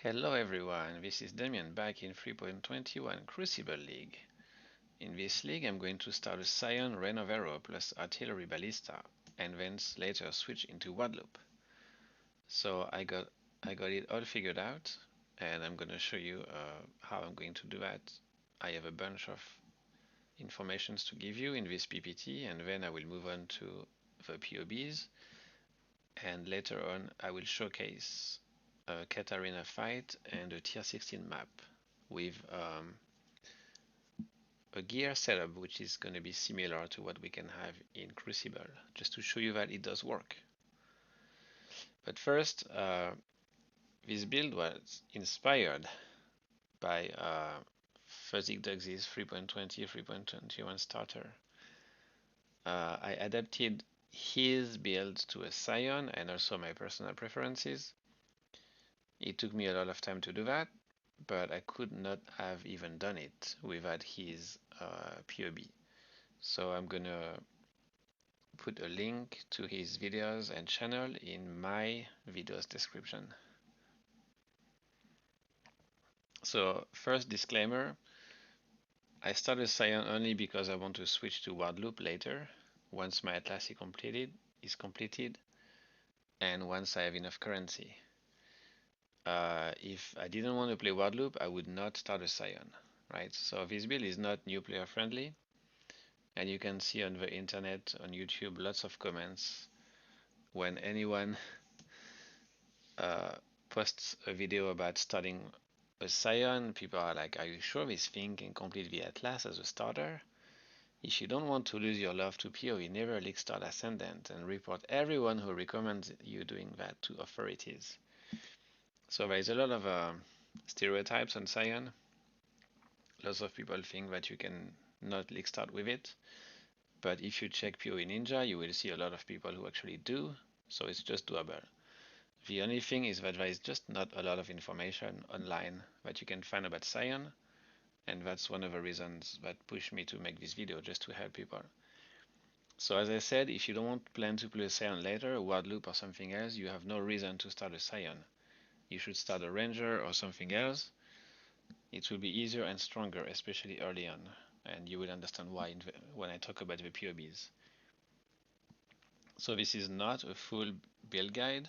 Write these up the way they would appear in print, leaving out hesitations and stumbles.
Hello everyone, this is Damien back in 3.21 Crucible League. In this league I'm going to start with Scion, Rain of Arrow plus Artillery Ballista and then later switch into Wardloop. So I got it all figured out and I'm going to show you how I'm going to do that. I have a bunch of informations to give you in this PPT and then I will move on to the PoBs and later on I will showcase a Catarina fight and a tier 16 map with a gear setup which is going to be similar to what we can have in Crucible, just to show you that it does work. But first, this build was inspired by Fuzzy Duckzy's 3.20, 3.21 starter. I adapted his build to a Scion and also my personal preferences. It took me a lot of time to do that, but I could not have even done it without his PoB. So I'm gonna put a link to his videos and channel in my video's description. So first disclaimer, I started Scion only because I want to switch to Wardloop later, once my Atlas is completed, and once I have enough currency. If I didn't want to play Wardloop, I would not start a Scion, right? So this build is not new player friendly, and you can see on the internet, on YouTube, lots of comments when anyone posts a video about starting a Scion. People are like, are you sure this thing can complete the Atlas as a starter? If you don't want to lose your love to PoE, never leak Start Ascendant and report everyone who recommends you doing that to authorities. So there is a lot of stereotypes on Scion. Lots of people think that you can not leak start with it, but if you check PoE Ninja, you will see a lot of people who actually do, so it's just doable. The only thing is that there is just not a lot of information online that you can find about Scion, and that's one of the reasons that pushed me to make this video, just to help people. So as I said, if you don't plan to play a Scion later, a Wardloop or something else, you have no reason to start a Scion. You should start a Ranger or something else. It will be easier and stronger, especially early on, and you will understand why when I talk about the PoBs. So this is not a full build guide.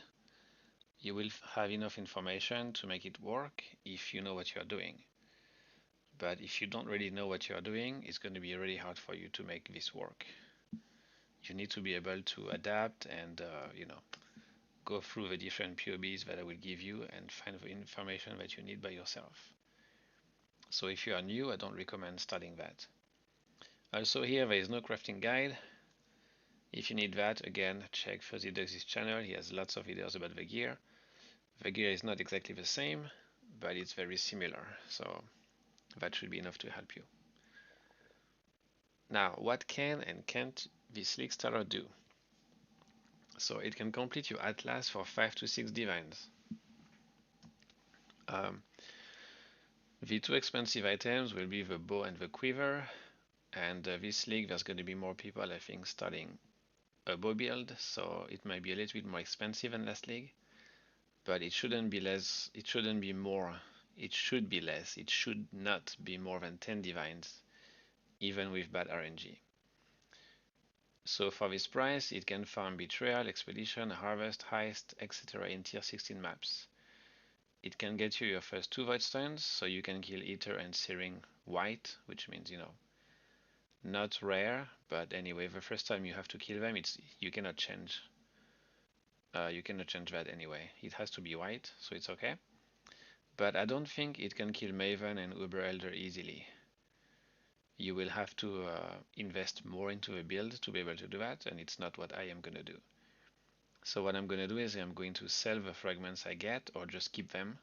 You will have enough information to make it work if you know what you are doing. But if you don't really know what you are doing, it's going to be really hard for you to make this work. You need to be able to adapt and go through the different PoBs that I will give you and find the information that you need by yourself. So if you are new, I don't recommend studying that. Also here there is no crafting guide. If you need that, again, check Fuzzy Duckzy's channel. He has lots of videos about the gear. The gear is not exactly the same, but it's very similar. So that should be enough to help you. Now, what can and can't this League Starter do? So it can complete your Atlas for 5 to 6 divines. The two expensive items will be the bow and the quiver, and this league there's going to be more people, I think, starting a bow build, so it might be a little bit more expensive than last league, but it shouldn't be less, it shouldn't be more, it should be less, it should not be more than 10 divines, even with bad RNG. So for this price, it can farm Betrayal, Expedition, Harvest, Heist, etc. in tier 16 maps. It can get you your first 2 Void Stones, so you can kill Ether and Searing white, which means, not rare, but anyway, the first time you have to kill them, you cannot change. You cannot change that anyway. It has to be white, so it's okay. But I don't think it can kill Maven and Uber Elder easily. You will have to invest more into a build to be able to do that, and it's not what I am gonna do. So what I'm gonna do is I'm going to sell the fragments I get, or just keep them,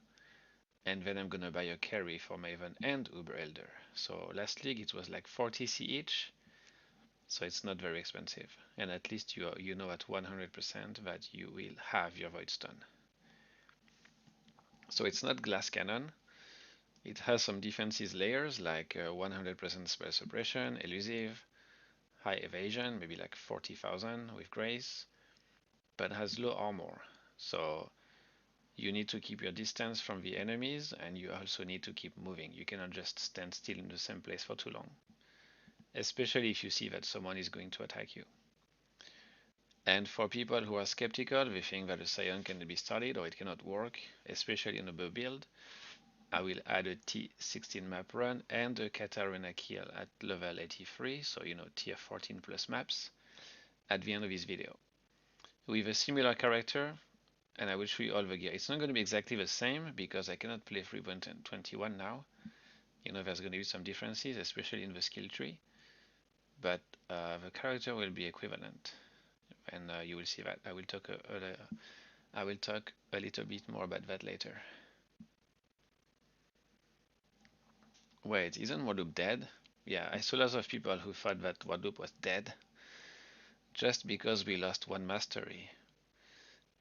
and then I'm gonna buy a carry for Maven and Uber Elder. So last league it was like 40 C each, so it's not very expensive, and at least you know at 100% that you will have your Void Stone. So it's not glass cannon. It has some defenses layers like 100% spell suppression, elusive, high evasion, maybe like 40,000 with grace, but has low armor. So you need to keep your distance from the enemies, and you also need to keep moving. You cannot just stand still in the same place for too long, especially if you see that someone is going to attack you. And for people who are skeptical, they think that the Scion cannot be studied or it cannot work, especially in a bow build, I will add a T16 map run and a Catarina kill at level 83, so tier 14 plus maps, at the end of this video. With a similar character, and I will show you all the gear. It's not going to be exactly the same because I cannot play 3.21 now. There's going to be some differences, especially in the skill tree, but the character will be equivalent, and you will see that. I will talk a little bit more about that later. Wait, isn't Wardloop dead? Yeah, I saw lots of people who thought that Wardloop was dead. Just because we lost one mastery,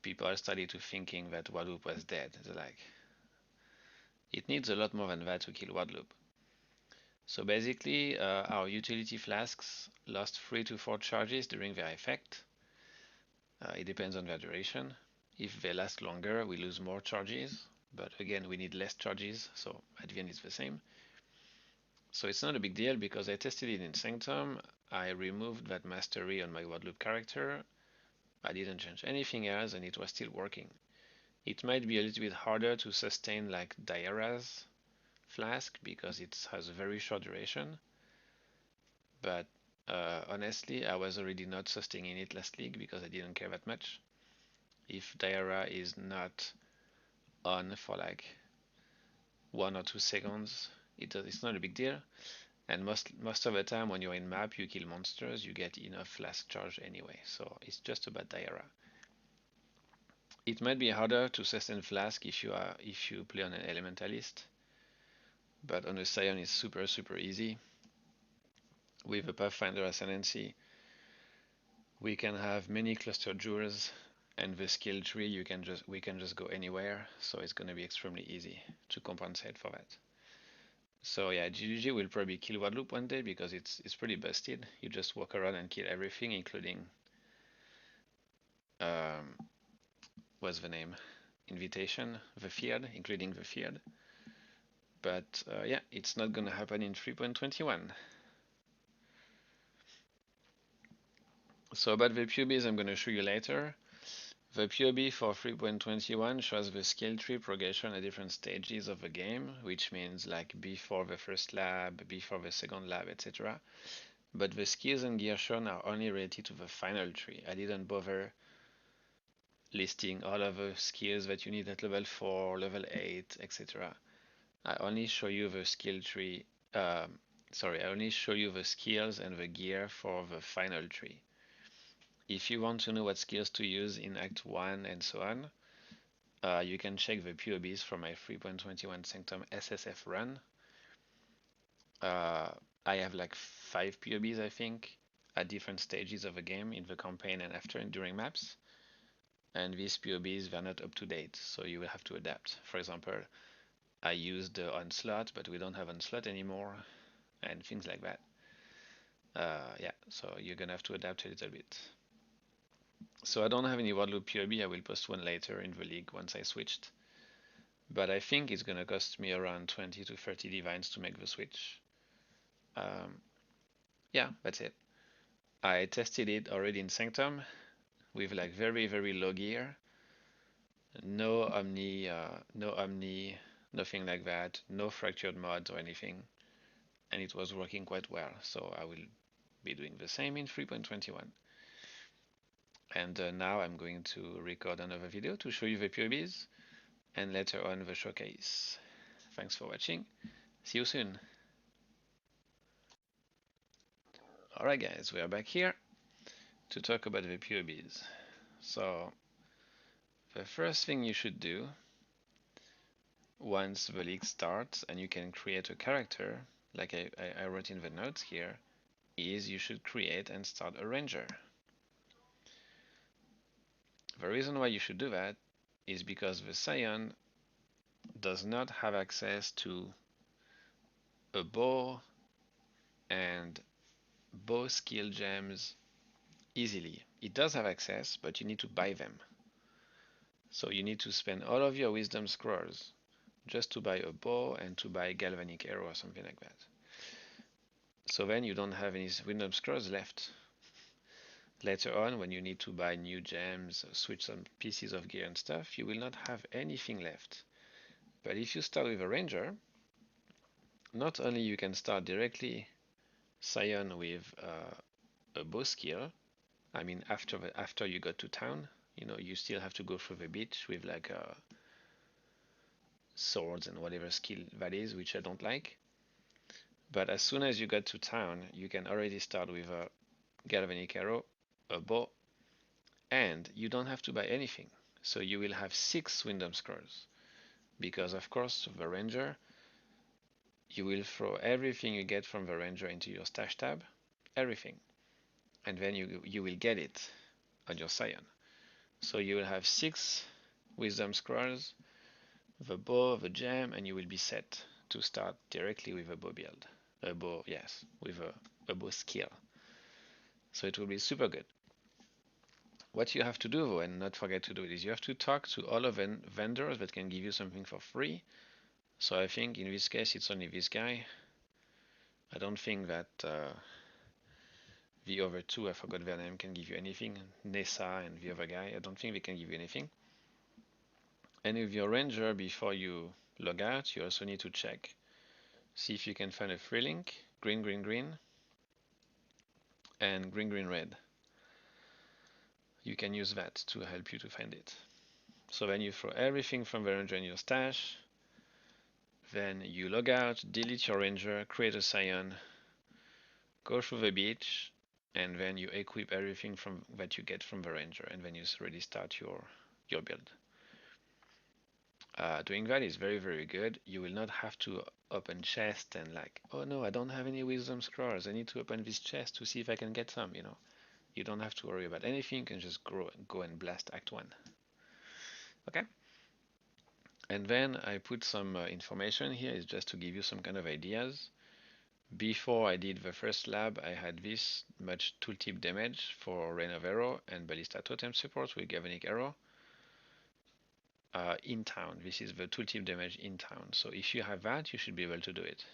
people started to thinking that Wardloop was dead. They're like, it needs a lot more than that to kill Wardloop. So basically, our utility flasks lost 3 to 4 charges during their effect. It depends on their duration. If they last longer, we lose more charges, but again, we need less charges, so at the end it's the same. So it's not a big deal because I tested it in Sanctum. I removed that mastery on my Wardloop character. I didn't change anything else and it was still working. It might be a little bit harder to sustain like Diara's flask because it has a very short duration. But honestly, I was already not sustaining it last league because I didn't care that much. If Diara is not on for like 1 or 2 seconds, it's not a big deal. And most of the time when you're in map, you kill monsters, you get enough flask charge anyway. So it's just about Diara. It might be harder to sustain flask if you play on an elementalist, but on a Scion it's super easy. With a Pathfinder Ascendancy, we can have many cluster jewels, and the skill tree we can just go anywhere, so it's gonna be extremely easy to compensate for that. So yeah, GGG will probably kill Wardloop one day because it's pretty busted. You just walk around and kill everything, including what's the name? Invitation, the Feared, including the Feared. But yeah, it's not gonna happen in 3.21. So about the PoBs I'm gonna show you later. The PoB for 3.21 shows the skill tree progression at different stages of the game, which means like before the first lab, before the second lab, etc. But the skills and gear shown are only related to the final tree. I didn't bother listing all of the skills that you need at level 4, level 8, etc. I only show you the skill tree, I only show you the skills and the gear for the final tree. If you want to know what skills to use in Act 1 and so on, you can check the PoBs from my 3.21 Sanctum SSF run. I have like 5 PoBs, I think, at different stages of the game in the campaign and after and during maps. And these PoBs, they're not up to date, so you will have to adapt. For example, I used the Onslaught, but we don't have Onslaught anymore, and things like that. Yeah, so you're gonna have to adapt a little bit. So I don't have any Wardloop PoB. I will post one later in the league once I switched. But I think it's gonna cost me around 20 to 30 divines to make the switch. Yeah, that's it. I tested it already in Sanctum with like very low gear. No Omni, nothing like that. No fractured mods or anything. And it was working quite well. So I will be doing the same in 3.21. And now I'm going to record another video to show you the PoBs and later on the showcase. Thanks for watching. See you soon. Alright guys, we are back here to talk about the PoBs. So the first thing you should do once the league starts and you can create a character, like I wrote in the notes here, is you should create and start a ranger. The reason why you should do that is because the Scion does not have access to a bow and bow skill gems easily. It does have access, but you need to buy them. So you need to spend all of your wisdom scrolls just to buy a bow and to buy galvanic arrow or something like that. So then you don't have any wisdom scrolls left. Later on, when you need to buy new gems, switch some pieces of gear and stuff, you will not have anything left. But if you start with a ranger, not only you can start directly Scion with a bow skill. I mean, after you got to town, you know, you still have to go through the beach with like swords and whatever skill that is, which I don't like. But as soon as you get to town, you can already start with a galvanic arrow, a bow, and you don't have to buy anything. So you will have 6 Wyndham scrolls. Because of course, the ranger, you will throw everything you get from the ranger into your stash tab, everything, and then you will get it on your Scion. So you will have 6 wisdom scrolls, the bow, the gem, and you will be set to start directly with a bow build. A bow, yes, with a bow skill. So it will be super good. What you have to do though, and not forget to do it, is you have to talk to all of the vendors that can give you something for free. So I think in this case it's only this guy. I don't think that the other two, I forgot their name, can give you anything. Nessa and the other guy, I don't think they can give you anything. And with your ranger, before you log out, you also need to check. See if you can find a free link, green, green, green, and green, green, red. You can use that to help you to find it. So then you throw everything from the ranger in your stash. Then you log out, delete your ranger, create a Scion, go through the beach, and then you equip everything from that you get from the ranger, and then you already start your build. Doing that is very, very good. You will not have to open chest and like, oh no, I don't have any wisdom scrolls. I need to open this chest to see if I can get some, you know. You don't have to worry about anything. You can just go and blast Act 1. Okay? And then I put some information here is just to give you some kind of ideas. Before I did the first lab, I had this much tooltip damage for Rain of Arrow and Ballista Totem support with Galvanic Arrow. In town, this is the tooltip damage in town. So if you have that, you should be able to do it.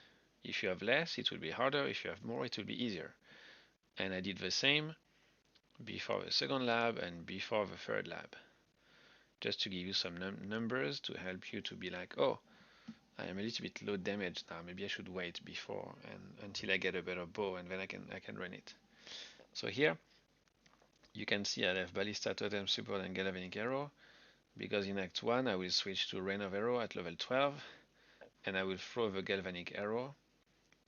If you have less, it will be harder. If you have more, it will be easier. And I did the same before the second lab and before the third lab, just to give you some numbers to help you to be like, oh, I am a little bit low damage now. Maybe I should wait before and until I get a better bow, and then I can run it. So here you can see I have Ballista Totem support and Galvanic Arrow, because in Act 1 I will switch to Rain of Arrow at level 12, and I will throw the Galvanic Arrow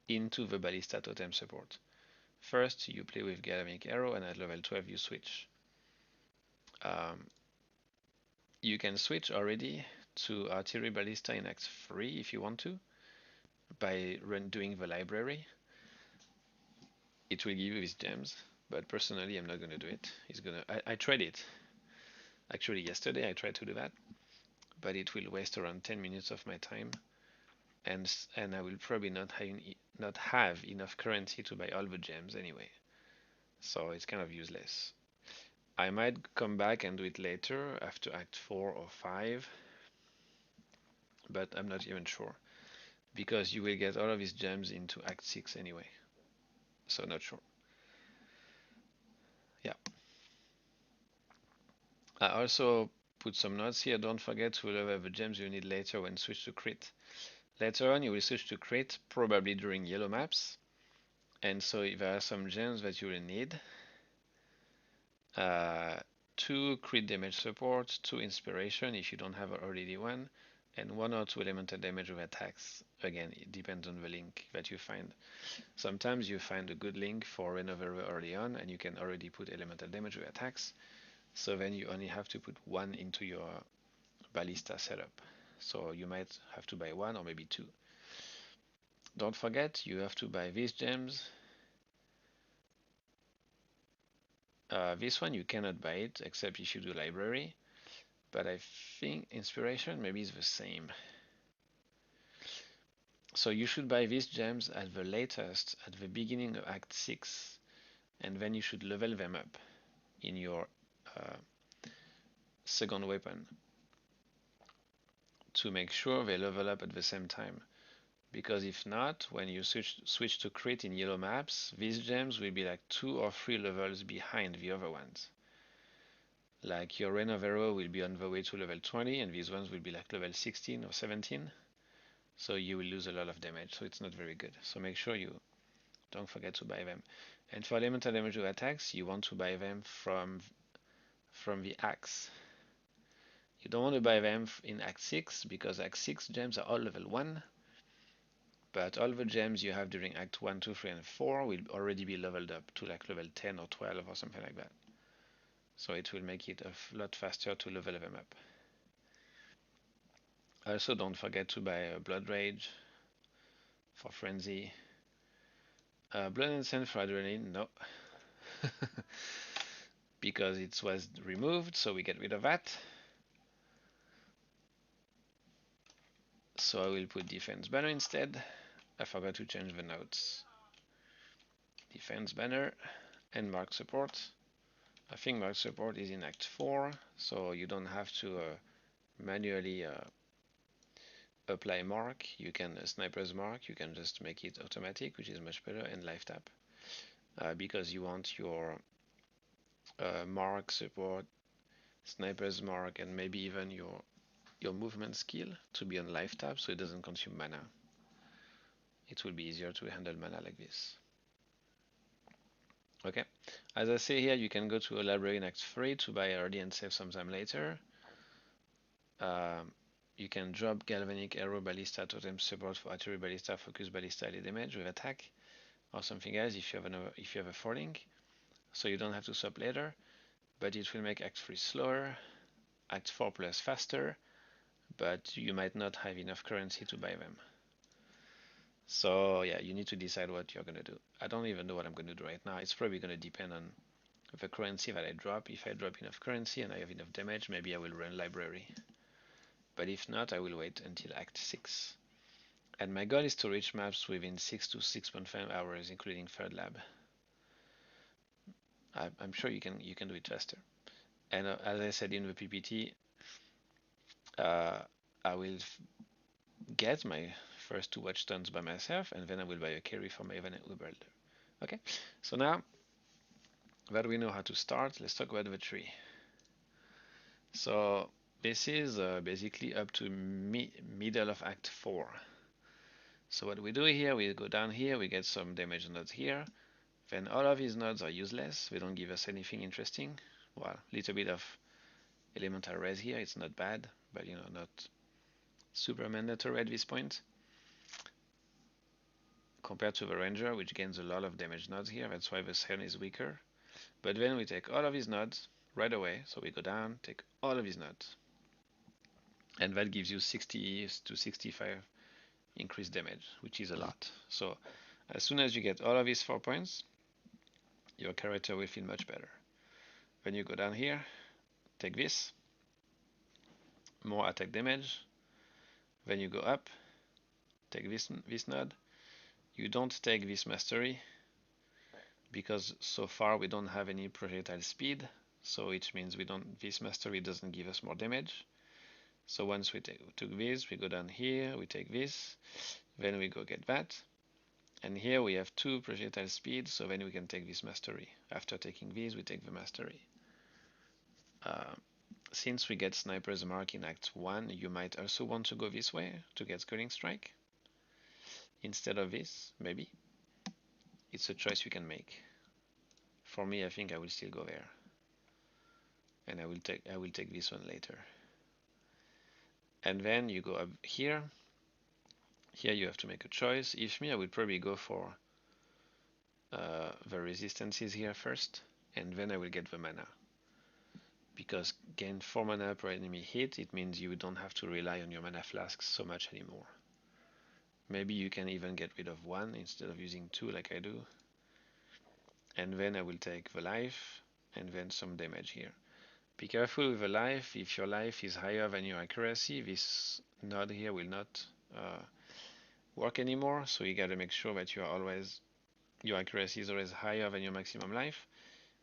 into the Ballista Totem support. First you play with Galvanic Arrow, and at level 12 you switch. You can switch already to Artillery Ballista in Act 3 if you want to, by doing the library. It will give you these gems, but personally I'm not going to do it. I tried it. Actually yesterday I tried to do that, but it will waste around 10 minutes of my time, and I will probably not have enough currency to buy all the gems anyway. So it's kind of useless. I might come back and do it later after Act 4 or 5, but I'm not even sure, because you will get all of these gems into Act 6 anyway. So not sure. Yeah. I also put some notes here. Don't forget to level the gems you need later when switch to crit. Later on you will switch to crit, probably during yellow maps. And so there are some gems that you will need. 2 crit damage support, 2 inspiration if you don't have already one, and 1 or 2 elemental damage with attacks. Again, it depends on the link that you find. Sometimes you find a good link for Rain of Arrow early on, and you can already put elemental damage with attacks. So then you only have to put 1 into your Ballista setup. So you might have to buy 1 or maybe 2. Don't forget, you have to buy these gems. This one you cannot buy it except if you do library, but I think inspiration maybe is the same. So you should buy these gems at the latest at the beginning of Act 6, and then you should level them up in your second weapon. to make sure they level up at the same time. Because if not, when you switch to crit in yellow maps, these gems will be like 2 or 3 levels behind the other ones. Like your Rain of Arrow will be on the way to level 20, and these ones will be like level 16 or 17. So you will lose a lot of damage, so it's not very good. So make sure you don't forget to buy them. And for elemental damage to attacks, you want to buy them from the axe. You don't want to buy them in Act 6 because Act 6 gems are all level 1, but all the gems you have during Act 1, 2, 3, and 4 will already be leveled up to like level 10 or 12 or something like that. So it will make it a lot faster to level them up. Also, don't forget to buy Blood Rage for Frenzy. Blood and Sand for Adrenaline, no. Because it was removed, so we get rid of that. So I will put Defense Banner instead. I forgot to change the notes. Defense Banner and Mark Support. I think Mark Support is in Act 4, so you don't have to manually apply Mark. You can Sniper's Mark, you can just make it automatic, which is much better, and Life Tap. Because you want your Mark Support, Sniper's Mark, and maybe even your movement skill to be on Life Tap so it doesn't consume mana. It will be easier to handle mana like this. Okay, as I say here, you can go to a library in Act 3 to buy early and save sometime later. You can drop Galvanic Arrow Ballista Totem Support for Artillery Ballista, Focus Ballista, AD damage with attack, or something else if you have a 4-link. So you don't have to swap later, but it will make Act 3 slower, Act 4 plus faster, but you might not have enough currency to buy them. So yeah, you need to decide what you're gonna do. I don't even know what I'm gonna do right now. It's probably gonna depend on the currency that I drop. If I drop enough currency and I have enough damage, maybe I will run library. But if not, I will wait until Act 6. And my goal is to reach maps within 6 to 6.5 hours, including third lab. I'm sure you can do it faster. And as I said in the PPT, I will get my first 2 watchstones by myself, and then I will buy a carry for my Evan Uberlder. Okay, so now that we know how to start, let's talk about the tree. So this is basically up to middle of Act 4. So what we do here, we go down here, we get some damage nodes here. Then all of these nodes are useless. They don't give us anything interesting. Well, a little bit of elemental res here. It's not bad, but not super mandatory at this point. Compared to the ranger, which gains a lot of damage nodes here. That's why the Scion is weaker. But then we take all of these nodes right away. So we go down, take all of these nodes. And that gives you 60 to 65 increased damage, which is a lot. So as soon as you get all of these 4 points, your character will feel much better. When you go down here, take this, more attack damage. Then you go up, take this node. You don't take this mastery because so far we don't have any projectile speed, so it means this mastery doesn't give us more damage. So once we took this, we go down here, we take this, then we go get that. And here we have 2 projectile speed, so then we can take this mastery. After taking this, we take the mastery. Since we get Sniper's Mark in Act 1, you might also want to go this way to get Sculling Strike. Instead of this, maybe. It's a choice you can make. For me, I think I will still go there. And I will take this one later. And then you go up here. Here you have to make a choice. If me, I would probably go for the resistances here first, and then I will get the mana. Because gain 4 mana per enemy hit, it means you don't have to rely on your mana flasks so much anymore. Maybe you can even get rid of 1 instead of using 2 like I do. And then I will take the life, and then some damage here. Be careful with the life. If your life is higher than your accuracy, this node here will not work anymore. So you gotta make sure that your accuracy is always higher than your maximum life.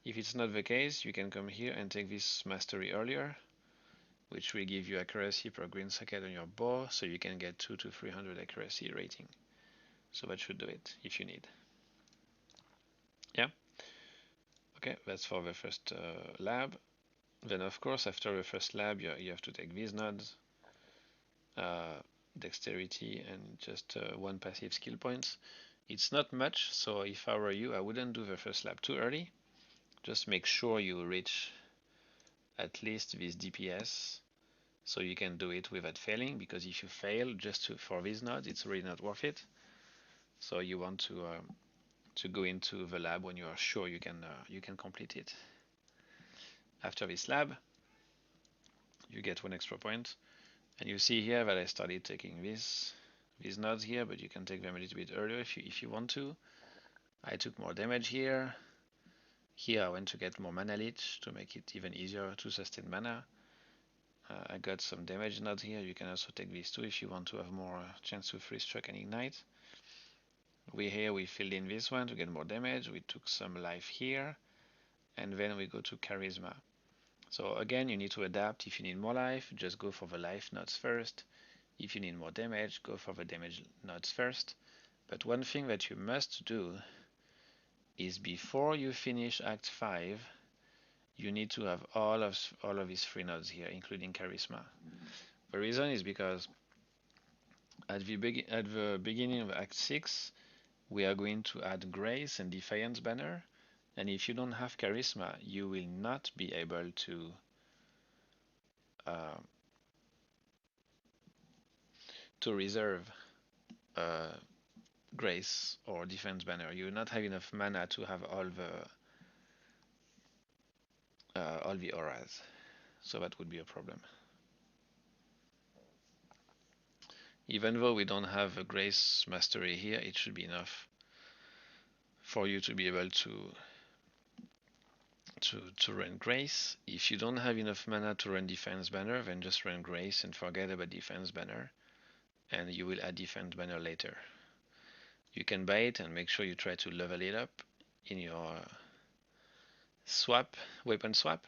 If it's not the case, you can come here and take this mastery earlier. which will give you accuracy per green socket on your bow, so you can get 200 to 300 accuracy rating. So that should do it if you need. Yeah. Okay, that's for the first lab. Then of course after the first lab you have to take these nodes, dexterity and just one passive skill points. It's not much, so if I were you I wouldn't do the first lab too early. Just make sure you reach at least this DPS so you can do it without failing, because if you fail for these nodes it's really not worth it. So you want to go into the lab when you are sure you can complete it. After this lab you get 1 extra point, and you see here that I started taking these nodes here, but you can take them a little bit earlier if you want to. I took more damage here. Here I went to get more mana leech to make it even easier to sustain mana. I got some damage nodes here. You can also take these two if you want to have more chance to freeze struck and ignite. We filled in this one to get more damage. We took some life here, and then we go to charisma. So again, you need to adapt. If you need more life, just go for the life nodes first. If you need more damage, go for the damage nodes first. But one thing that you must do is before you finish Act 5, you need to have all of these 3 nodes here, including charisma. The reason is because at the beginning of Act 6, we are going to add Grace and Defiance banner, and if you don't have charisma, you will not be able uh, to reserve Grace or Defense banner. You will not have enough mana to have all the auras, so that would be a problem. Even though we don't have a Grace mastery here, it should be enough for you to be able to run Grace. If you don't have enough mana to run Defense banner, then just run Grace and forget about Defense banner, and you will add Defense banner later. You can buy it and make sure you try to level it up in your weapon swap.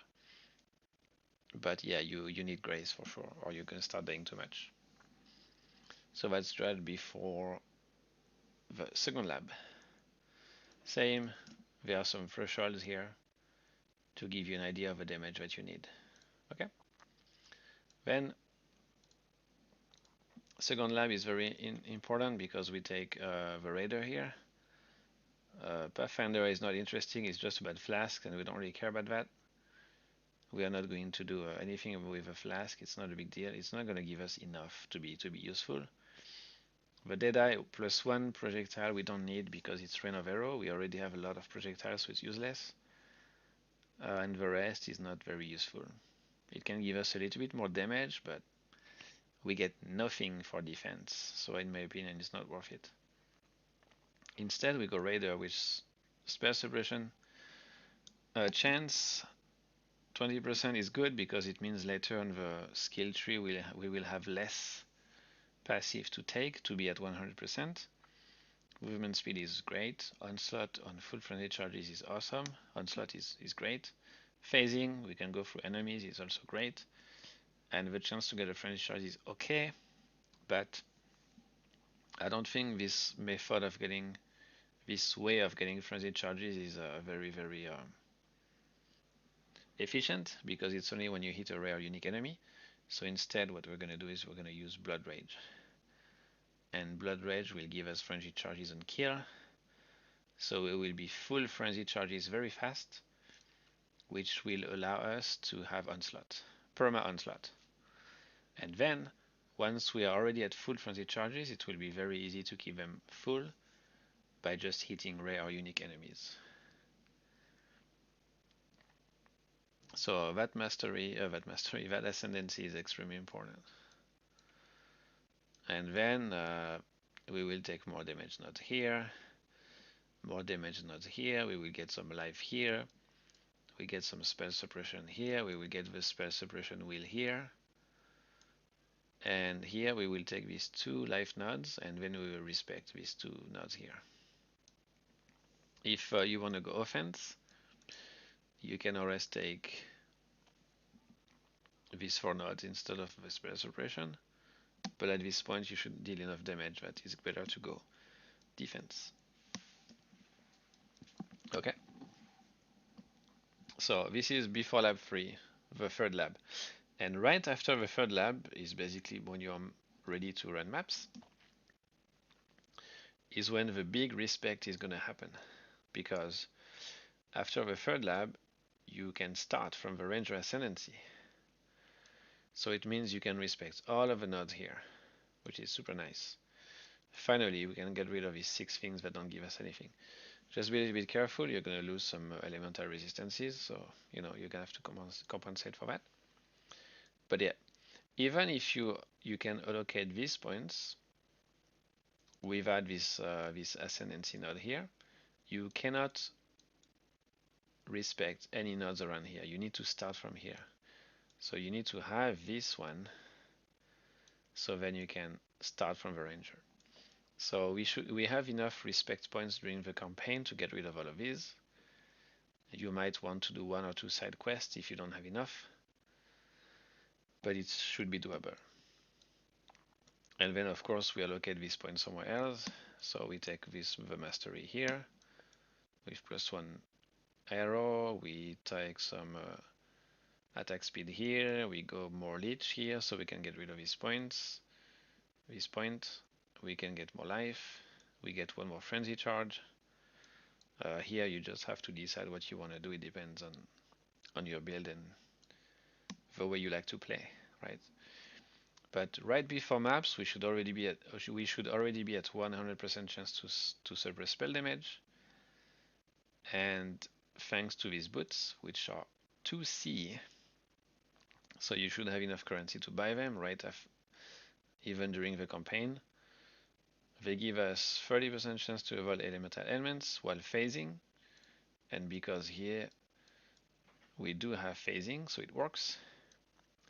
But yeah, you need Grace for sure, or you're gonna start dying too much. So that's strat before the second lab. Same, there are some thresholds here to give you an idea of the damage that you need. Okay. Then second lab is very important because we take the Raider here. Pathfinder is not interesting, it's just about flask, and we don't really care about that. We are not going to do anything with a flask. It's not a big deal. It's not going to give us enough to be useful. The Deadeye +1 projectile we don't need because it's Rain of Arrow. We already have a lot of projectiles, so it's useless. And the rest is not very useful. It can give us a little bit more damage, but we get nothing for defense. So in my opinion, it's not worth it. Instead, we go Raider with spell suppression. Chance 20% is good because it means later on the skill tree we will have less passive to take to be at 100%. Movement speed is great. Onslaught on full frenzy charges is awesome. Onslaught is great. Phasing, we can go through enemies, is also great. And the chance to get a frenzy charge is okay, but I don't think this method of getting, this way of getting frenzy charges is very efficient, because it's only when you hit a rare unique enemy. So instead what we're going to do is we're going to use Blood Rage. And Blood Rage will give us frenzy charges on kill. So it will be full frenzy charges very fast, which will allow us to have Onslaught, perma Onslaught. And then, once we are already at full frenzy charges, it will be very easy to keep them full by just hitting rare or unique enemies. So that ascendancy is extremely important. And then we will take more damage nodes here, more damage nodes here, we will get some life here, we get some spell suppression here, we will get the spell suppression wheel here, and here we will take these 2 life nodes, and then we will respect these 2 nodes here. If you want to go offense, you can always take these 4 nodes instead of the spell suppression. But at this point, you should deal enough damage that it's better to go defense. Okay. So this is before lab 3, the third lab. And right after the third lab is basically when you're ready to run maps, is when the big respect is going to happen. Because after the third lab, you can start from the Ranger Ascendancy. So it means you can respect all of the nodes here, which is super nice. Finally, we can get rid of these 6 things that don't give us anything. Just be a little bit careful, you're going to lose some elemental resistances, so you're going to have to compensate for that. But yeah, even if you can allocate these points without this ascendancy node here, you cannot respect any nodes around here. You need to start from here. So you need to have this one, so then you can start from the ranger. So we have enough respect points during the campaign to get rid of all of these. You might want to do 1 or 2 side quests if you don't have enough, but it should be doable. And then of course we allocate this point somewhere else. So we take the mastery here with +1 arrow. We take some attack speed here. We go more leech here, so we can get rid of these points. This point, we can get more life. We get 1 more frenzy charge. Here you just have to decide what you want to do. It depends on your build and the way you like to play, right? But right before maps, we should already be at 100% chance to suppress spell damage. And thanks to these boots, which are 2C, so you should have enough currency to buy them right even during the campaign. They give us 30% chance to avoid elemental elements while phasing, and because here we do have phasing, so it works.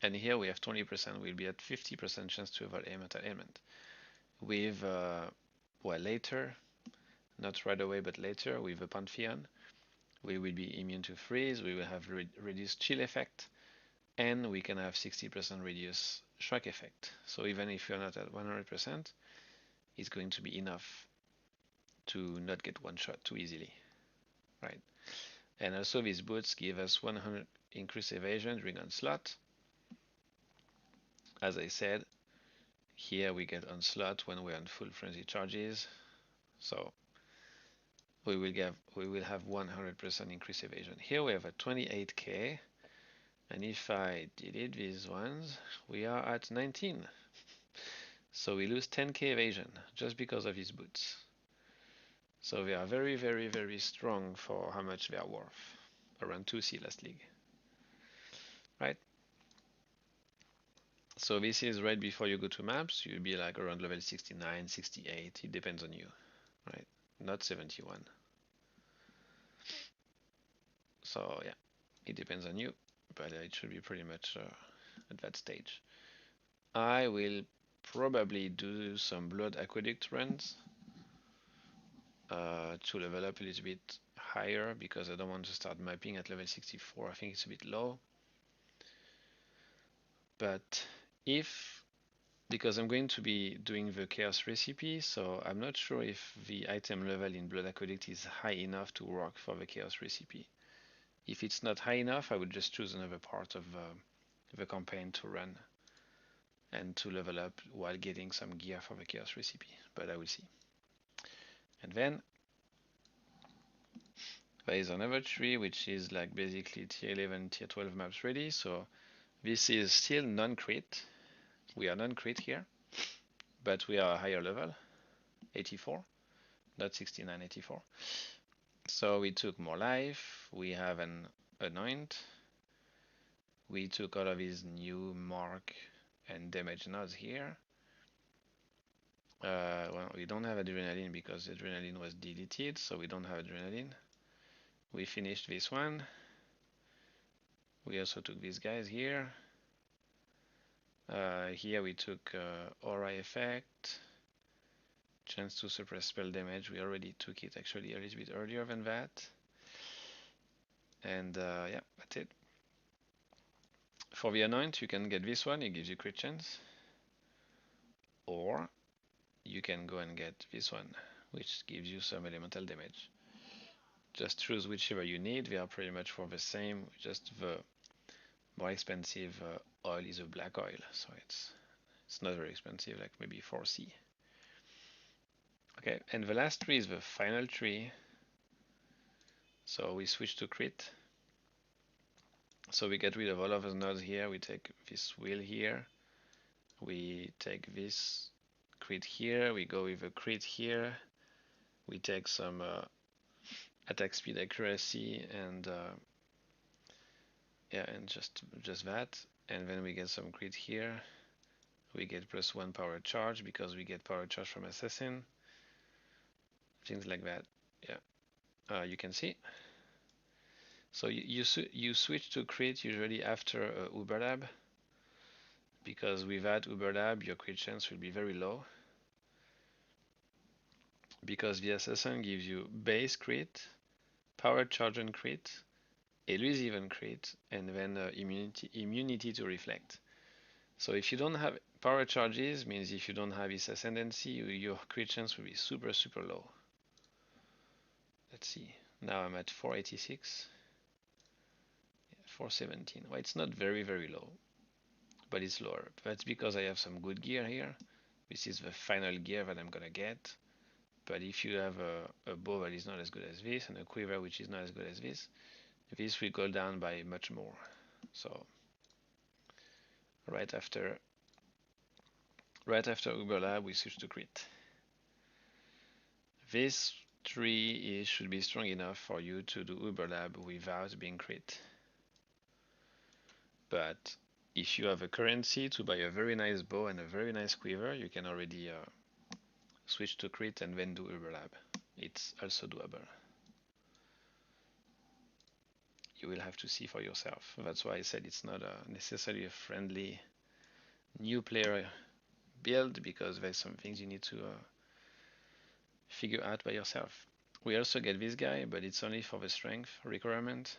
And here we have 20%, we'll be at 50% chance to avoid elemental element. With, well, later, not right away, but later, with the Pantheon, we will be immune to freeze, we will have reduced chill effect, and we can have 60% reduced shock effect. So even if you're not at 100%, it's going to be enough to not get one shot too easily, right? And also these boots give us 100 increased evasion during onslaught. As I said, here we get onslaught when we're on full frenzy charges, so we will have 100% increased evasion. Here we have a 28k, and if I delete these ones, we are at 19. So we lose 10k evasion just because of his boots. So they are very, very, very strong for how much they are worth. Around 2C last league. Right? So this is right before you go to maps. You'll be like around level 69, 68. It depends on you. Right? Not 71. So yeah, it depends on you. But it should be pretty much at that stage. I will probably do some Blood Aqueduct runs to level up a little bit higher because I don't want to start mapping at level 64. I think it's a bit low. But because I'm going to be doing the chaos recipe, so I'm not sure if the item level in Blood Aqueduct is high enough to work for the chaos recipe. If it's not high enough, I would just choose another part of the campaign to run and to level up while getting some gear for the chaos recipe, but I will see. And then there is another tree which is like basically tier 11, tier 12 maps ready. So this is still non-crit. We are non-crit here, but we are a higher level, 84, not 69, 84. So we took more life. We have an anoint. We took all of his new mark and damage nodes here. Well, we don't have adrenaline because adrenaline was deleted, so we don't have adrenaline. We finished this one. We also took these guys here. Here we took aura effect, chance to suppress spell damage. We already took it actually a little bit earlier than that. And yeah, that's it. For the anoint, you can get this one, it gives you crit chance. Or you can go and get this one, which gives you some elemental damage. Just choose whichever you need, they are pretty much for the same, just the more expensive oil is a black oil, so it's not very expensive, like maybe 4C. Okay, and the last tree is the final tree. So we switch to crit. So we get rid of all of the nodes here. We take this wheel here. We take this crit here. We go with a crit here. We take some attack speed, accuracy, and yeah, and just that. And then we get some crit here. We get +1 power charge because we get power charge from assassin. Things like that. Yeah, you can see. So you switch to crit usually after Uber Lab, because without Uber Lab your crit chance will be very low, because the assassin gives you base crit, power charge and crit, elusive and crit, and then immunity to reflect. So if you don't have power charges, means if you don't have his ascendancy, your crit chance will be super low. Let's see. Now I'm at 486. 417. Well, it's not very low, but it's lower. That's because I have some good gear here. This is the final gear that I'm gonna get. But if you have a bow that is not as good as this and a quiver which is not as good as this will go down by much more. So right after Uber Lab we switch to crit. This tree should be strong enough for you to do Uber Lab without being crit. But if you have a currency to buy a very nice bow and a very nice quiver, you can already switch to crit and then do Uber Lab. It's also doable. You will have to see for yourself. That's why I said it's not necessarily a friendly new player build, because there's some things you need to figure out by yourself. We also get this guy, but it's only for the strength requirement.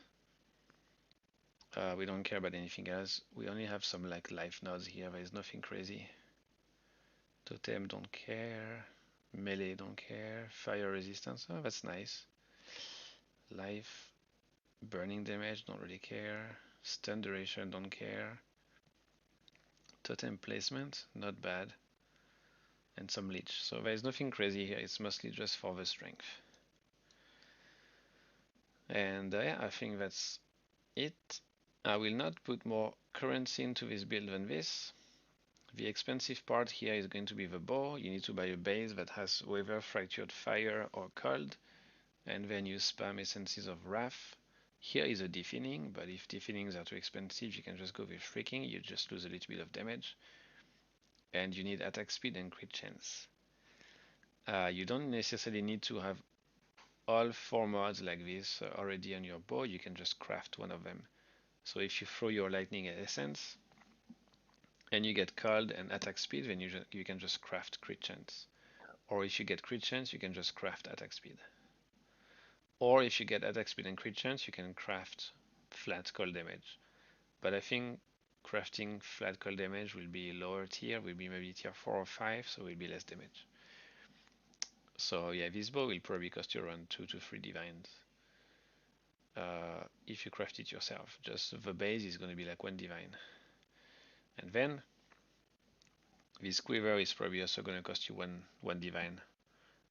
We don't care about anything else. We only have some like life nodes here. There is nothing crazy. Totem don't care. Melee don't care. Fire resistance, oh that's nice. Life, burning damage, don't really care. Stun duration, don't care. Totem placement, not bad. And some leech. So there is nothing crazy here. It's mostly just for the strength. And yeah, I think that's it. I will not put more currency into this build than this. The expensive part here is going to be the bow. You need to buy a base that has Weather, Fractured Fire or Cold, and then you spam Essences of Wrath. Here is a deafening, but if deafenings are too expensive, you can just go with Freaking. You just lose a little bit of damage. And you need attack speed and crit chance. You don't necessarily need to have all 4 mods like this already on your bow. You can just craft one of them. So if you throw your lightning essence and you get cold and attack speed, then you can just craft crit chance. Or if you get crit chance, you can just craft attack speed. Or if you get attack speed and crit chance, you can craft flat cold damage. But I think crafting flat cold damage will be lower tier, will be maybe tier 4 or 5, so will be less damage. So yeah, this bow will probably cost you around 2 to 3 divines. If you craft it yourself, just the base is going to be like 1 divine. And then this quiver is probably also going to cost you one divine.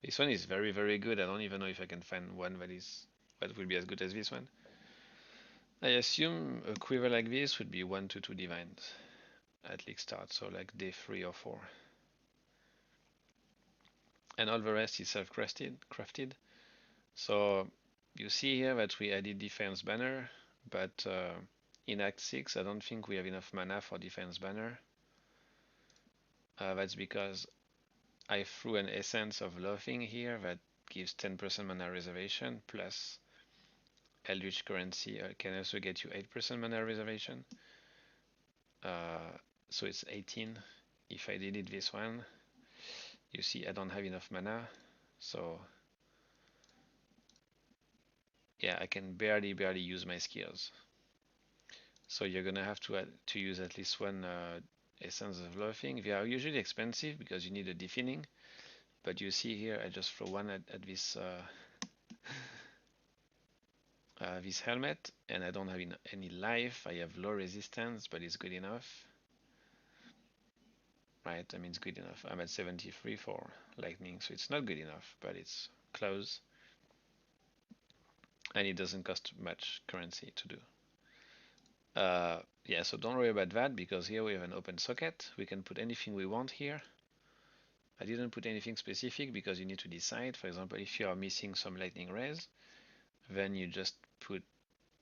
This one is very good. I don't even know if I can find one that will be as good as this one. I assume a quiver like this would be 1 to 2 divines at least start, so like day 3 or 4. And all the rest is self-crafted. So you see here that we added defense banner, but in Act 6 I don't think we have enough mana for defense banner. That's because I threw an Essence of Loathing here that gives 10% mana reservation, plus Eldritch Currency can also get you 8% mana reservation. So it's 18. If I did it this one, you see I don't have enough mana, so yeah, I can barely use my skills. So you're gonna have to use at least one essence of loafing. They are usually expensive because you need a deafening. But you see here, I just throw one at this helmet, and I don't have any life. I have low resistance, but it's good enough. Right, I mean it's good enough. I'm at 73 for lightning, so it's not good enough, but it's close. And it doesn't cost much currency to do. Yeah, so don't worry about that because here we have an open socket. We can put anything we want here. I didn't put anything specific because you need to decide. For example, if you are missing some lightning rays, then you just put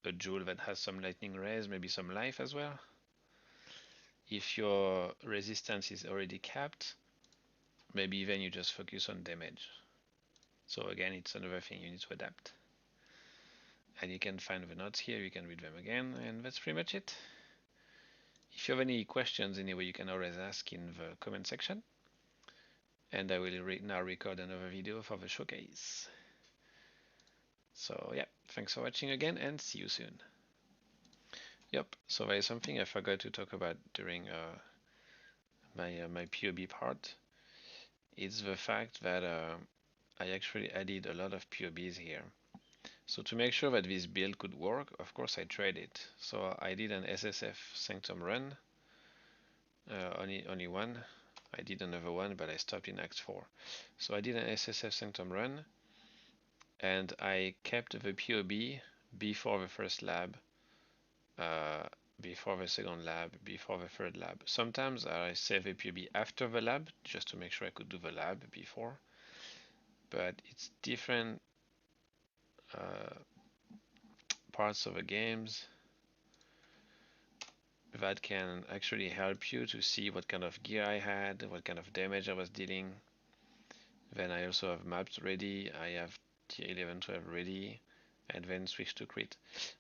a jewel that has some lightning rays, maybe some life as well. If your resistance is already capped, maybe then you just focus on damage. So again, it's another thing you need to adapt. And you can find the notes here, you can read them again, and that's pretty much it. If you have any questions anyway, you can always ask in the comment section. And I will now record another video for the showcase. So yeah, thanks for watching again and see you soon. Yep, so there is something I forgot to talk about during my PoB part. It's the fact that I actually added a lot of PoBs here. So to make sure that this build could work, of course I tried it. So I did an SSF Sanctum run, only one. I did another one, but I stopped in Act 4. So I did an SSF Sanctum run, and I kept the PoB before the first lab, before the second lab, before the third lab. Sometimes I save the PoB after the lab, just to make sure I could do the lab before. But it's different parts of the games that can actually help you to see what kind of gear I had, what kind of damage I was dealing. Then I also have maps ready, I have tier 11, 12 ready, and then switch to crit.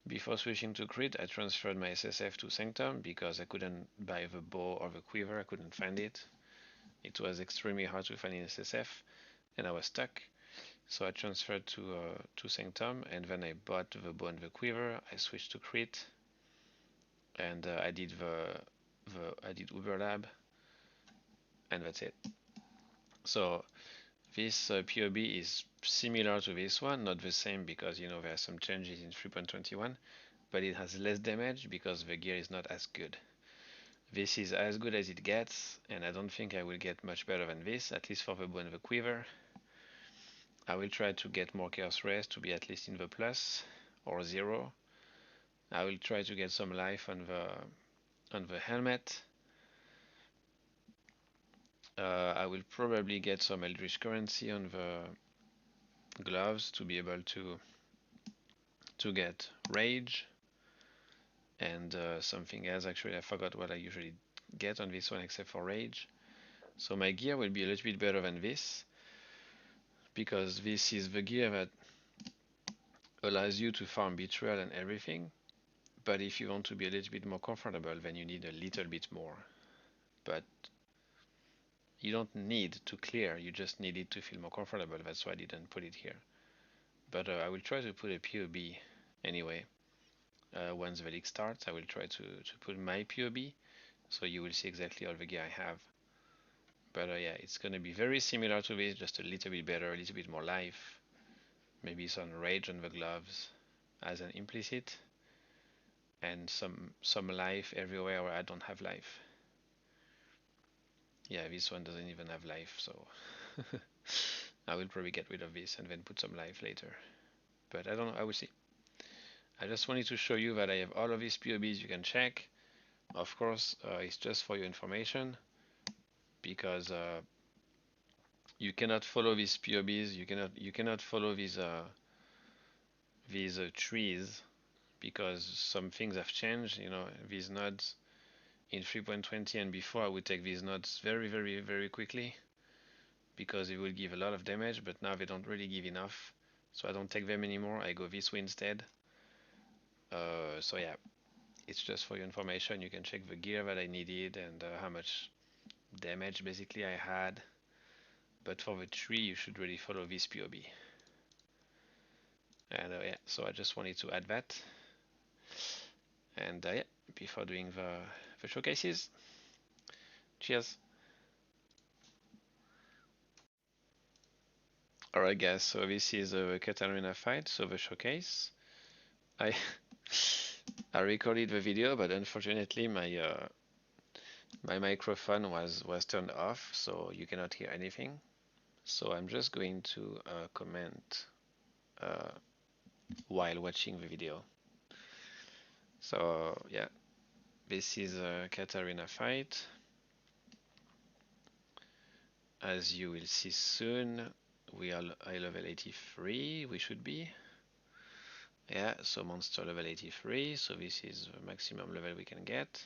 Before switching to crit, I transferred my SSF to Sanctum because I couldn't buy the bow or the quiver, I couldn't find it. It was extremely hard to find in SSF, and I was stuck. So I transferred to Sanctum, and then I bought the bow and the quiver. I switched to crit, and I did I did Uber Lab, and that's it. So this PoB is similar to this one, not the same because there are some changes in 3.21, but it has less damage because the gear is not as good. This is as good as it gets, and I don't think I will get much better than this, at least for the bow and the quiver. I will try to get more chaos rays to be at least in the plus or 0. I will try to get some life on the helmet. I will probably get some Eldritch currency on the gloves to be able to get rage and something else. Actually, I forgot what I usually get on this one except for rage. So my gear will be a little bit better than this because this is the gear that allows you to farm betrayal and everything. But if you want to be a little bit more comfortable, then you need a little bit more. But you don't need to clear, you just need it to feel more comfortable. That's why I didn't put it here. But I will try to put a PoB anyway. Once the league starts, I will try to put my PoB, so you will see exactly all the gear I have. But yeah, it's going to be very similar to this, just a little bit better, a little bit more life. Maybe some rage on the gloves as an implicit, and some life everywhere where I don't have life. Yeah, this one doesn't even have life, so I will probably get rid of this and then put some life later. But I don't know, I will see. I just wanted to show you that I have all of these PoBs you can check. Of course, it's just for your information because you cannot follow these PoBs. You cannot follow these trees because some things have changed. These nodes in 3.20 and before, I would take these nodes very, very, very quickly because it will give a lot of damage. But now they don't really give enough, so I don't take them anymore. I go this way instead. So yeah, it's just for your information. You can check the gear that I needed and how much damage basically I had. But for the tree, you should really follow this PoB. And yeah, so I just wanted to add that. And yeah, before doing the showcases. Cheers. Alright guys, so this is a Catarina fight, so the showcase. I I recorded the video, but unfortunately my microphone was turned off, so you cannot hear anything. So I'm just going to comment while watching the video. So yeah, this is a Catarina fight. As you will see soon, we are high level 83, we should be. Yeah, so monster level 83, so this is the maximum level we can get.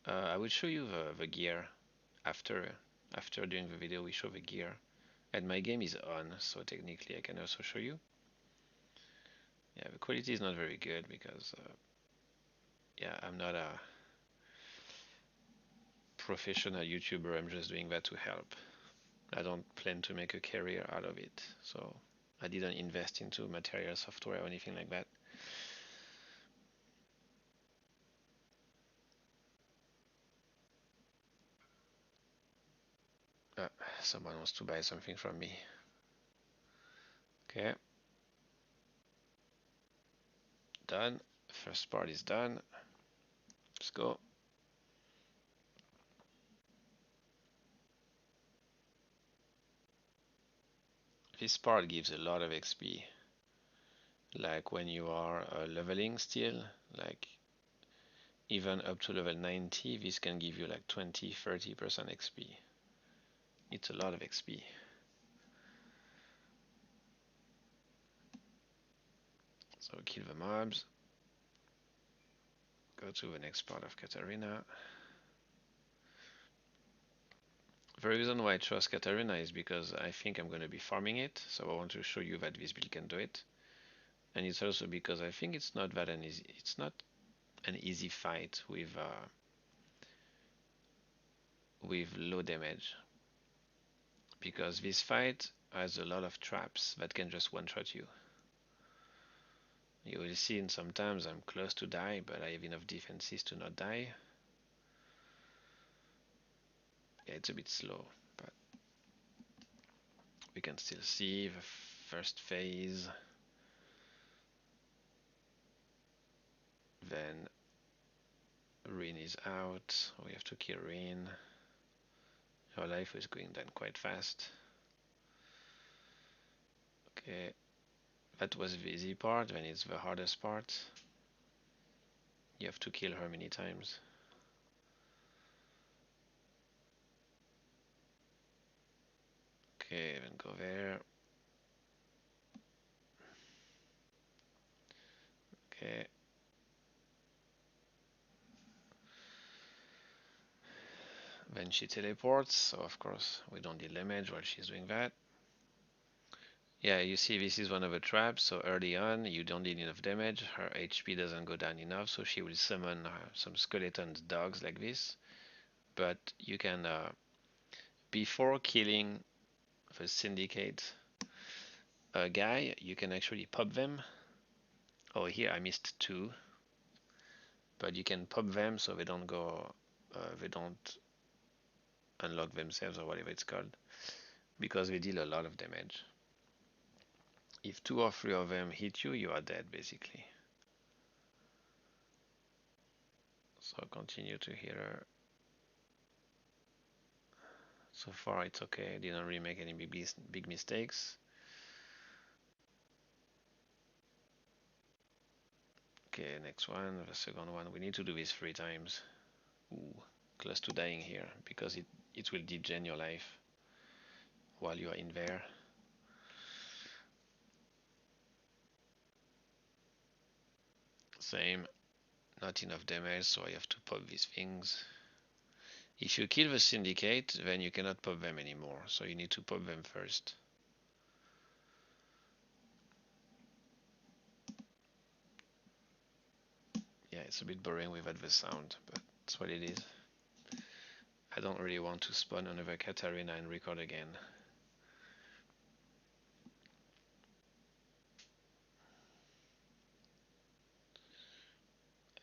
I will show you the gear after doing the video. We show the gear, and my game is on, so technically I can also show you. Yeah, the quality is not very good because yeah, I'm not a professional YouTuber. I'm just doing that to help. I don't plan to make a career out of it, so I didn't invest into material software or anything like that. Someone wants to buy something from me. Okay. Done. First part is done. Let's go. This part gives a lot of XP. Like when you are leveling still, like even up to level 90, this can give you like 20-30% XP. It's a lot of XP. So kill the mobs. Go to the next part of Catarina. The reason why I trust Catarina is because I think I'm going to be farming it, so I want to show you that this build can do it. And it's also because I think it's not that an easy, it's not an easy fight with low damage, because this fight has a lot of traps that can just one-shot you. You will see in sometimes I'm close to die, but I have enough defenses to not die. Yeah, it's a bit slow, but we can still see the first phase. Then Rin is out. We have to kill Rin. Her life is going down quite fast. Okay, that was the easy part. Then it's the hardest part. You have to kill her many times. Okay, then go there. Okay. Then she teleports, so of course we don't deal damage while she's doing that. Yeah, you see this is one of the traps, so early on you don't deal enough damage, her HP doesn't go down enough, so she will summon some skeletons dogs like this. But you can, before killing the syndicate guy, you can actually pop them. Oh, here I missed two, but you can pop them so they don't go, they don't unlock themselves or whatever it's called, because they deal a lot of damage. If 2 or 3 of them hit you, you are dead basically. So continue to heal her. So far it's okay, didn't really make any big mistakes. Okay, next one, the second one. We need to do this 3 times. Ooh, close to dying here, because it will degen your life while you are in there. Same, not enough damage, so I have to pop these things. If you kill the syndicate, then you cannot pop them anymore, so you need to pop them first. Yeah, it's a bit boring without the sound, but that's what it is. I don't really want to spawn another Catarina and record again.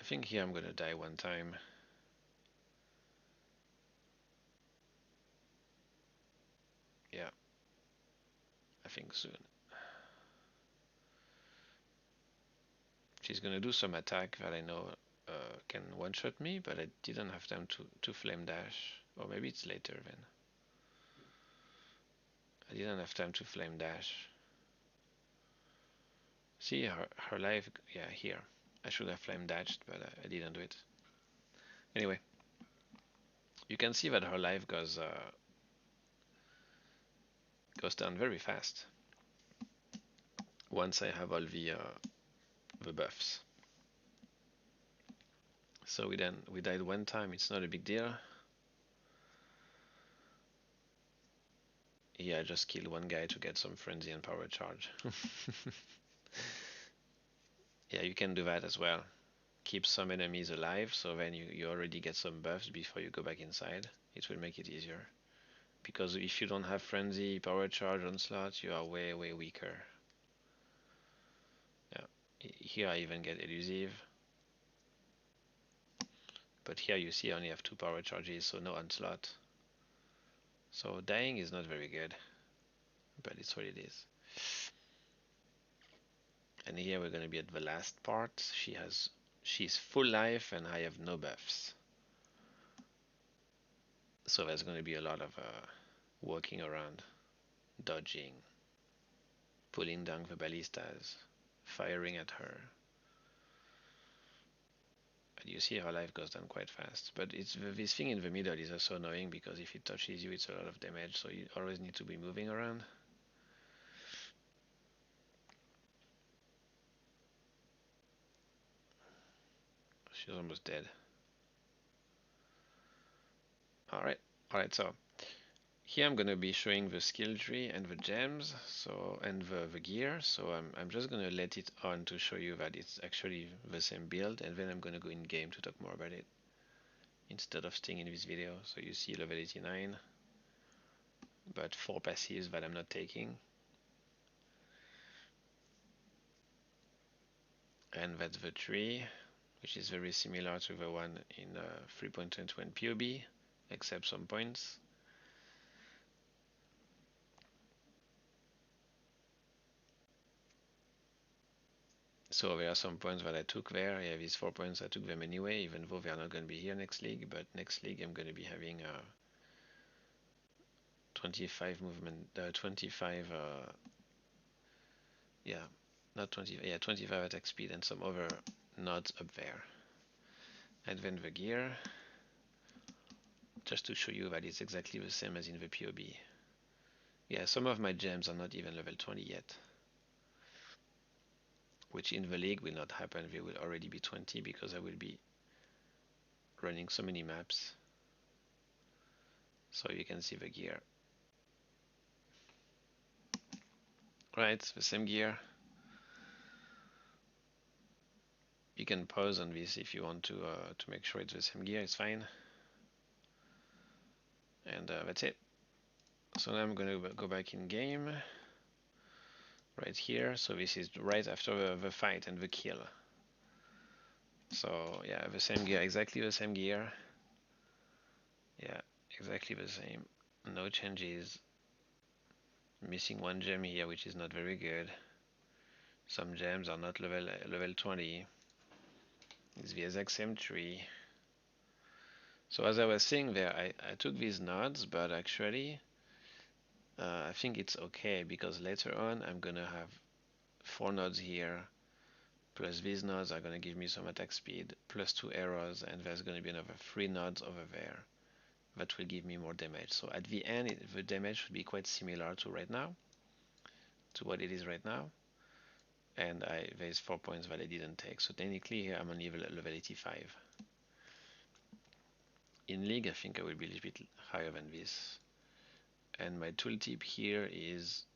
I think here I'm gonna die one time. Yeah, I think soon. She's gonna do some attack that I know can one-shot me, but I didn't have time to flame dash. Or maybe it's later then. I didn't have time to flame dash. See her life, yeah, here. I should have flame dashed, but I didn't do it. Anyway, you can see that her life goes down very fast once I have all the buffs. So we died one time. It's not a big deal. Yeah, I just killed one guy to get some frenzy and power charge. Yeah, you can do that as well. Keep some enemies alive, so then you already get some buffs before you go back inside. It will make it easier. Because if you don't have frenzy, power charge, onslaught, you are way weaker. Yeah, here I even get elusive. But here you see I only have 2 power charges, so no onslaught. So dying is not very good, but it's what it is. And here we're gonna be at the last part. She's full life and I have no buffs. So there's gonna be a lot of walking around, dodging, pulling down the ballistas, firing at her. And you see her life goes down quite fast. But it's this thing in the middle is also annoying because if it touches you, it's a lot of damage. So you always need to be moving around. She's almost dead. Alright, so here I'm gonna be showing the skill tree and the gems, so and the gear. So I'm just gonna let it on to show you that it's actually the same build, and then I'm gonna go in game to talk more about it instead of staying in this video. So you see level 89, but 4 passives that I'm not taking, and that's the tree, which is very similar to the one in 3.21 PoB, except some points. So there are some points that I took there. Yeah, these 4 points I took them anyway, even though they are not going to be here next league. But next league I'm going to be having 25 movement, 25. Yeah, not 20. Yeah, 25 attack speed and some other nods up there. And then the gear, just to show you that it's exactly the same as in the PoB. Yeah, some of my gems are not even level 20 yet, which in the league will not happen. They will already be 20 because I will be running so many maps. So you can see the gear. Right, the same gear. You can pause on this if you want to make sure it's the same gear. It's fine. And that's it. So now I'm going to go back in game. Right here. So this is right after the fight and the kill. So yeah, the same gear, exactly the same gear. Yeah, exactly the same. No changes. Missing one gem here, which is not very good. Some gems are not level 20. It's the exact same tree. So as I was saying there, I took these nods, but actually I think it's okay because later on I'm gonna have 4 nodes here, plus these nodes are gonna give me some attack speed, plus 2 arrows, and there's gonna be another 3 nodes over there that will give me more damage. So at the end, the damage should be quite similar to right now, to what it is right now. And there's 4 points that I didn't take. So technically here I'm on level 85. In League I think I will be a little bit higher than this. And my tooltip here is,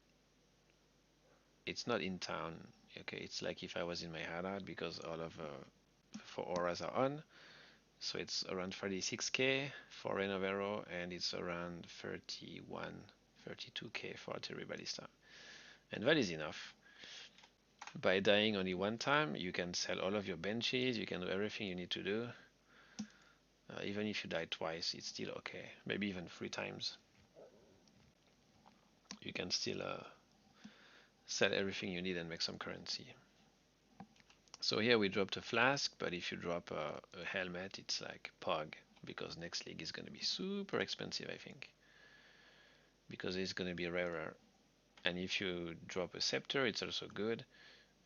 it's not in town. Okay, it's like if I was in my hideout because all of the 4 auras are on. So it's around 36k for Rain of Arrow, and it's around 32k for Artillery Ballista. And that is enough. By dying only one time, you can sell all of your benches, you can do everything you need to do. Even if you die twice, it's still okay. Maybe even 3 times. You can still sell everything you need and make some currency. So here we dropped a flask, but if you drop a helmet, it's like POG, because next league is going to be super expensive, I think. Because it's going to be rarer. And if you drop a scepter, it's also good.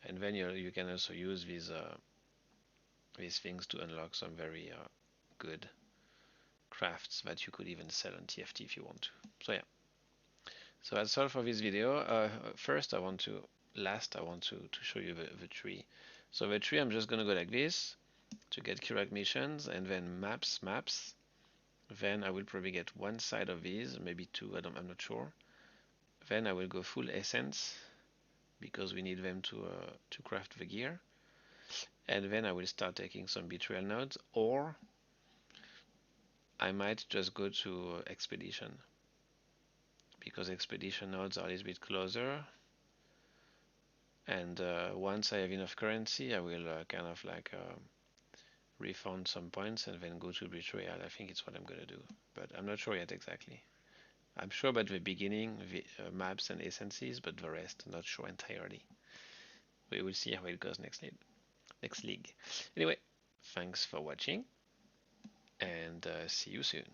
And then you can also use these things to unlock some very good crafts that you could even sell on TFT if you want to. So yeah. So that's all for this video. First, I want to show you the tree. So the tree, I'm just gonna go like this to get Kirak missions, and then maps. Then I will probably get one side of these, maybe two. I'm not sure. Then I will go full essence because we need them to craft the gear. And then I will start taking some betrayal nodes, or I might just go to expedition because expedition nodes are a little bit closer. And once I have enough currency, I will kind of like refund some points and then go to betrayal. I think it's what I'm gonna do, but I'm not sure yet exactly. I'm sure about the beginning, the maps and essences, but the rest, not sure entirely. We will see how it goes next league. Anyway, thanks for watching, and see you soon.